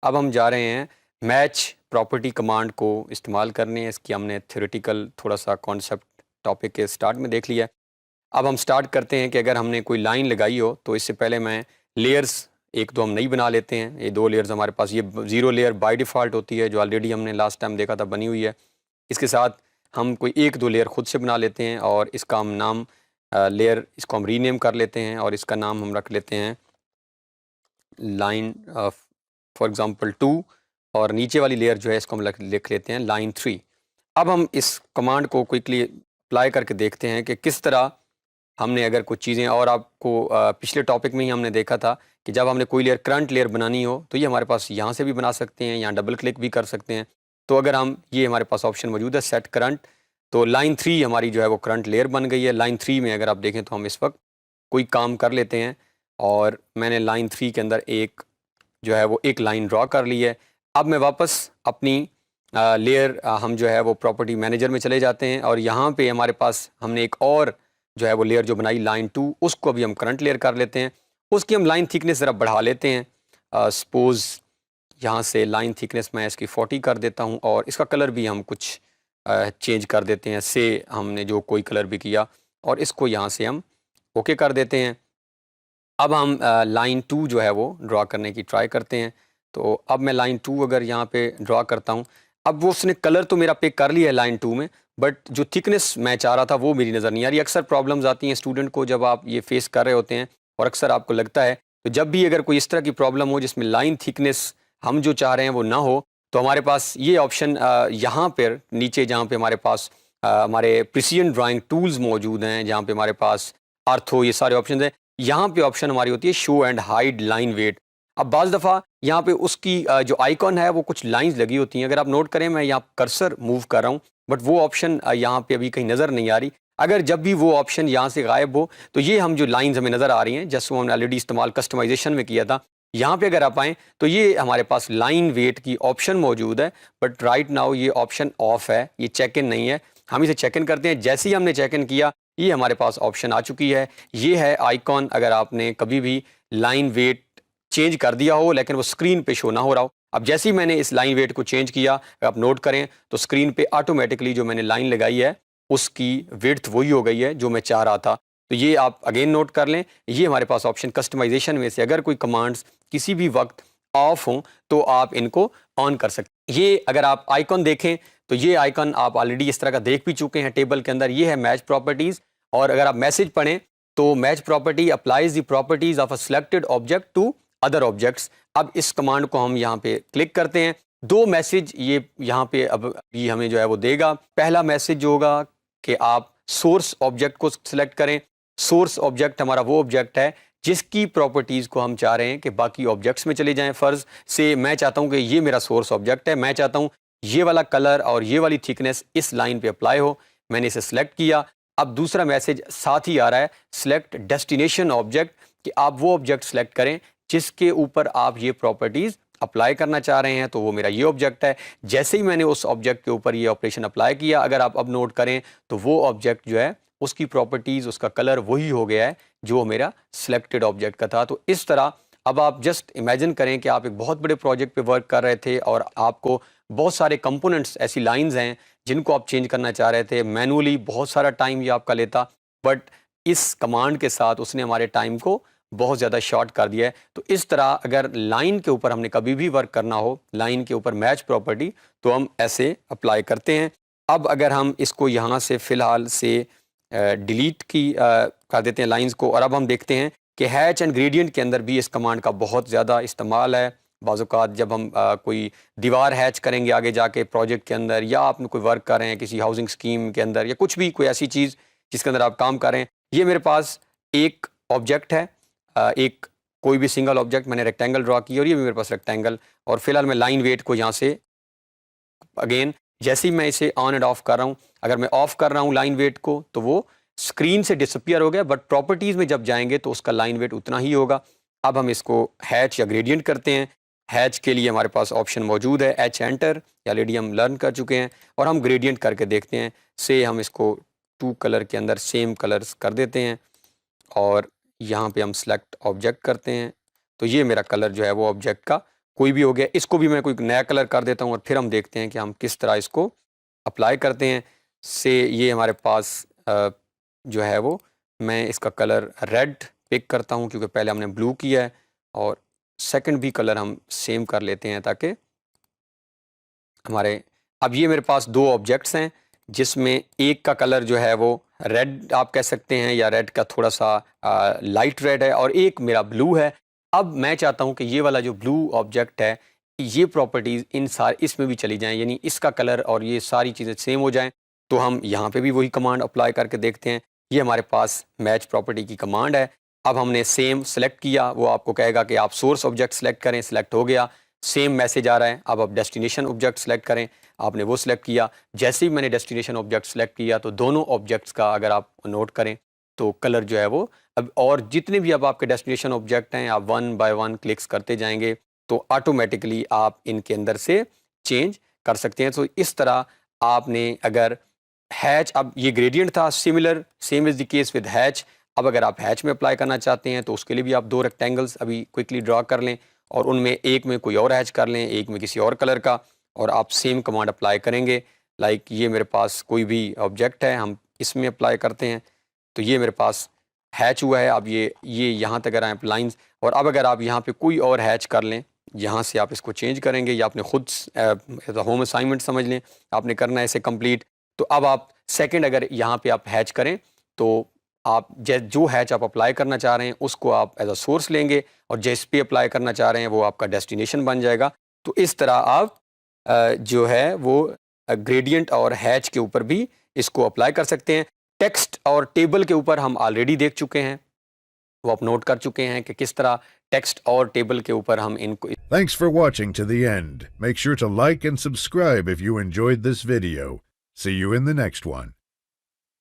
अब हम जा रहे हैं मैच प्रॉपर्टी कमांड को इस्तेमाल करने। इसकी हमने थ्योरेटिकल थोड़ा सा कॉन्सेप्ट टॉपिक के स्टार्ट में देख लिया है। अब हम स्टार्ट करते हैं कि अगर हमने कोई लाइन लगाई हो तो इससे पहले मैं लेयर्स एक दो हम नई बना लेते हैं। ये दो लेयर्स हमारे पास, ये ज़ीरो लेयर बाय डिफ़ॉल्ट होती है जो ऑलरेडी हमने लास्ट टाइम देखा था बनी हुई है। इसके साथ हम कोई एक दो लेयर खुद से बना लेते हैं और इसका हम नाम लेयर इसको हम रीनेम कर लेते हैं और इसका नाम हम रख लेते हैं लाइन फॉर एग्ज़ाम्पल 2 और नीचे वाली लेयर जो है इसको हम लिख लेते हैं लाइन 3। अब हम इस कमांड को क्विकली अप्लाई करके देखते हैं कि किस तरह हमने अगर कुछ चीज़ें, और आपको पिछले टॉपिक में ही हमने देखा था कि जब हमने कोई लेयर करंट लेयर बनानी हो तो ये हमारे पास यहाँ से भी बना सकते हैं, यहाँ डबल क्लिक भी कर सकते हैं। तो अगर हम, ये हमारे पास ऑप्शन मौजूद है सेट करंट, तो लाइन 3 हमारी जो है वो करंट लेयर बन गई है। लाइन 3 में अगर आप देखें तो हम इस वक्त कोई काम कर लेते हैं और मैंने लाइन 3 के अंदर एक जो है वो एक लाइन ड्रॉ कर ली है। अब मैं वापस अपनी लेयर हम जो है वो प्रॉपर्टी मैनेजर में चले जाते हैं और यहाँ पे हमारे पास हमने एक और जो है वो लेयर जो बनाई लाइन 2, उसको अभी हम करंट लेयर कर लेते हैं। उसकी हम लाइन थिकनेस ज़रा बढ़ा लेते हैं। सपोज़ यहाँ से लाइन थिकनेस मैं इसकी 40 कर देता हूँ और इसका कलर भी हम कुछ चेंज कर देते हैं, से हमने जो कोई कलर भी किया, और इसको यहाँ से हम ओके कर देते हैं। अब हम लाइन 2 जो है वो ड्रा करने की ट्राई करते हैं। तो अब मैं लाइन 2 अगर यहाँ पे ड्रा करता हूँ, अब वो उसने कलर तो मेरा पिक कर लिया है लाइन 2 में, बट जो थिकनेस मैं चाह रहा था वो मेरी नज़र नहीं आ रही। अक्सर प्रॉब्लम्स आती हैं स्टूडेंट को जब आप ये फेस कर रहे होते हैं, और अक्सर आपको लगता है तो जब भी अगर कोई इस तरह की प्रॉब्लम हो जिसमें लाइन थिकनेस हम जो चाह रहे हैं वो ना हो, तो हमारे पास ये ऑप्शन यहाँ पर नीचे जहाँ पे हमारे पास हमारे प्रिसिजन ड्राइंग टूल्स मौजूद हैं, जहाँ पे हमारे पास आर्थो, ये सारे ऑप्शन हैं। यहाँ पे ऑप्शन हमारी होती है show and hide line weight. अब बाज़ दफ़ा यहाँ पे उसकी जो आइकॉन है वो कुछ लाइंस लगी होती हैं। अगर आप नोट करें, मैं यहाँ कर्सर मूव कर रहा हूँ बट वो ऑप्शन यहाँ पे अभी कहीं नज़र नहीं आ रही। अगर जब भी वो ऑप्शन यहाँ से गायब हो तो ये हम जो लाइंस हमें नज़र आ रही हैं, जैसे वो हमने ऑलरेडी इस्तेमाल कस्टमाइजेशन में किया था, यहाँ पे अगर आप आएँ तो ये हमारे पास लाइन वेट की ऑप्शन मौजूद है, बट राइट नाउ ये ऑप्शन ऑफ है, ये चेक इन नहीं है। हम इसे चेक इन करते हैं। जैसे ही हमने चेक इन किया, ये हमारे पास ऑप्शन आ चुकी है। ये है आइकॉन। अगर आपने कभी भी लाइन वेट चेंज कर दिया हो लेकिन वो स्क्रीन पे शो ना हो रहा हो, अब जैसे ही मैंने इस लाइन वेट को चेंज किया, अगर आप नोट करें तो स्क्रीन पे ऑटोमेटिकली जो मैंने लाइन लगाई है उसकी विड्थ वही हो गई है जो मैं चाह रहा था। तो ये आप अगेन नोट कर लें, ये हमारे पास ऑप्शन कस्टमाइजेशन में से अगर कोई कमांड्स किसी भी वक्त ऑफ हों तो आप इनको ऑन कर सकते हैं। ये अगर आप आइकॉन देखें तो ये आइकन आप ऑलरेडी इस तरह का देख भी चुके हैं टेबल के अंदर। ये है मैच प्रॉपर्टीज़, और अगर आप मैसेज पढ़ें तो match property applies the properties of a selected object to other objects. अब इस कमांड को हम यहाँ पे क्लिक करते हैं, दो मैसेज ये यहाँ पे अब ये हमें जो है वो देगा। पहला मैसेज जो होगा कि आप सोर्स ऑब्जेक्ट को सिलेक्ट करें। सोर्स ऑब्जेक्ट हमारा वो ऑब्जेक्ट है जिसकी प्रॉपर्टीज़ को हम चाह रहे हैं कि बाकी ऑब्जेक्ट्स में चले जाएं। फ़र्ज़ से मैं चाहता हूं कि ये मेरा सोर्स ऑब्जेक्ट है, मैं चाहता हूं ये वाला कलर और ये वाली थिकनेस इस लाइन पे अप्लाई हो। मैंने इसे सिलेक्ट किया। अब दूसरा मैसेज साथ ही आ रहा है, सिलेक्ट डेस्टिनेशन ऑब्जेक्ट, कि आप वो ऑब्जेक्ट सेलेक्ट करें जिसके ऊपर आप ये प्रॉपर्टीज़ अप्लाई करना चाह रहे हैं। तो वो मेरा ये ऑब्जेक्ट है। जैसे ही मैंने उस ऑब्जेक्ट के ऊपर ये ऑपरेशन अप्लाई किया, अगर आप अब नोट करें तो वो ऑब्जेक्ट जो है उसकी प्रॉपर्टीज़, उसका कलर वही हो गया है जो मेरा सिलेक्टेड ऑब्जेक्ट का था। तो इस तरह अब आप जस्ट इमेजिन करें कि आप एक बहुत बड़े प्रोजेक्ट पे वर्क कर रहे थे और आपको बहुत सारे कंपोनेंट्स, ऐसी लाइंस हैं जिनको आप चेंज करना चाह रहे थे। मैनुअली बहुत सारा टाइम ये आपका लेता, बट इस कमांड के साथ उसने हमारे टाइम को बहुत ज़्यादा शॉर्ट कर दिया है। तो इस तरह अगर लाइन के ऊपर हमने कभी भी वर्क करना हो, लाइन के ऊपर मैच प्रॉपर्टी, तो हम ऐसे अप्लाई करते हैं। अब अगर हम इसको यहाँ से फ़िलहाल से डिलीट कर देते हैं लाइंस को, और अब हम देखते हैं कि हैच एंड ग्रेडियंट के अंदर भी इस कमांड का बहुत ज़्यादा इस्तेमाल है। बाज़-औक़ात जब हम कोई दीवार हैच करेंगे आगे जाके प्रोजेक्ट के अंदर, या आप कोई वर्क कर रहे हैं किसी हाउसिंग स्कीम के अंदर, या कुछ भी कोई ऐसी चीज़ जिसके अंदर आप काम कर रहे हैं। ये मेरे पास एक ऑब्जेक्ट है, एक कोई भी सिंगल ऑब्जेक्ट, मैंने रेक्टेंगल ड्रा की और ये भी मेरे पास रेक्टेंगल, और फिलहाल मैं लाइन वेट को यहाँ से अगेन जैसे ही मैं इसे ऑन एंड ऑफ कर रहा हूँ, अगर मैं ऑफ कर रहा हूँ लाइन वेट को तो वो स्क्रीन से डिसअपियर हो गया, बट प्रॉपर्टीज़ में जब जाएंगे तो उसका लाइन वेट उतना ही होगा। अब हम इसको हैच या ग्रेडियंट करते हैं। हैच के लिए हमारे पास ऑप्शन मौजूद है, एच एंटर, ऑलरेडी हम लर्न कर चुके हैं, और हम ग्रेडियंट करके देखते हैं। से हम इसको 2 कलर के अंदर सेम कलर्स कर देते हैं, और यहाँ पे हम सेलेक्ट ऑब्जेक्ट करते हैं। तो ये मेरा कलर जो है वो ऑब्जेक्ट का कोई भी हो गया। इसको भी मैं कोई नया कलर कर देता हूँ और फिर हम देखते हैं कि हम किस तरह इसको अप्लाई करते हैं। से ये हमारे पास जो है वो, मैं इसका कलर रेड पिक करता हूँ क्योंकि पहले हमने ब्लू किया है, और सेकंड भी कलर हम सेम कर लेते हैं ताकि हमारे, अब ये मेरे पास दो ऑब्जेक्ट्स हैं जिसमें एक का कलर जो है वो रेड आप कह सकते हैं, या रेड का थोड़ा सा लाइट रेड है, और एक मेरा ब्लू है। अब मैं चाहता हूं कि ये वाला जो ब्लू ऑब्जेक्ट है, ये प्रॉपर्टीज़ इसमें भी चली जाएं, यानी इसका कलर और ये सारी चीज़ें सेम हो जाएं। तो हम यहाँ पे भी वही कमांड अप्लाई करके देखते हैं। ये हमारे पास मैच प्रॉपर्टी की कमांड है। अब हमने सेम सेलेक्ट किया, वो आपको कहेगा कि आप सोर्स ऑब्जेक्ट सेलेक्ट करें, सेलेक्ट हो गया, सेम मैसेज आ रहा है। अब आप डेस्टिनेशन ऑब्जेक्ट सेलेक्ट करें, आपने वो सिलेक्ट किया। जैसे ही मैंने डेस्टिनेशन ऑब्जेक्ट सेलेक्ट किया तो दोनों ऑब्जेक्ट्स का अगर आप नोट करें तो कलर जो है वो, अब और जितने भी अब आपके डेस्टिनेशन ऑब्जेक्ट हैं आप वन बाय वन क्लिक्स करते जाएंगे तो ऑटोमेटिकली आप इनके अंदर से चेंज कर सकते हैं। तो इस तरह आपने अगर हैच, अब ये ग्रेडियंट था, similar same is the case with hatch. अब अगर आप हैच में अप्लाई करना चाहते हैं तो उसके लिए भी आप दो रेक्टेंगल्स अभी क्विकली ड्रा कर लें और उनमें एक में कोई और हैच कर लें, एक में किसी और कलर का, और आप सेम कमांड अप्लाई करेंगे। लाइक ये मेरे पास कोई भी ऑब्जेक्ट है, हम इसमें अप्लाई करते हैं तो ये मेरे पास हैच हुआ है। अब ये यहाँ तक अगर आप लाइंस, और अब अगर आप यहाँ पे कोई और हैच कर लें, यहाँ से आप इसको चेंज करेंगे या आपने खुद होम असाइनमेंट समझ लें, आपने करना है इसे कंप्लीट। तो अब आप सेकंड अगर यहाँ पे आप हैच करें तो आप जो हैच आप अप्लाई करना चाह रहे हैं उसको आप एज अ सोर्स लेंगे, और जिस पे अप्लाई करना चाह रहे हैं वो आपका डेस्टिनेशन बन जाएगा। तो इस तरह आप जो है वो ग्रेडियंट और हैच के ऊपर भी इसको अप्लाई कर सकते हैं। टेक्स्ट और टेबल के ऊपर हम ऑलरेडी देख चुके हैं, वो आप नोट कर चुके हैं कि किस तरह टेक्स्ट और टेबल के ऊपर हम इनको। Thanks for watching to the end. Make sure to like and subscribe if you enjoyed this video. See you in the next one.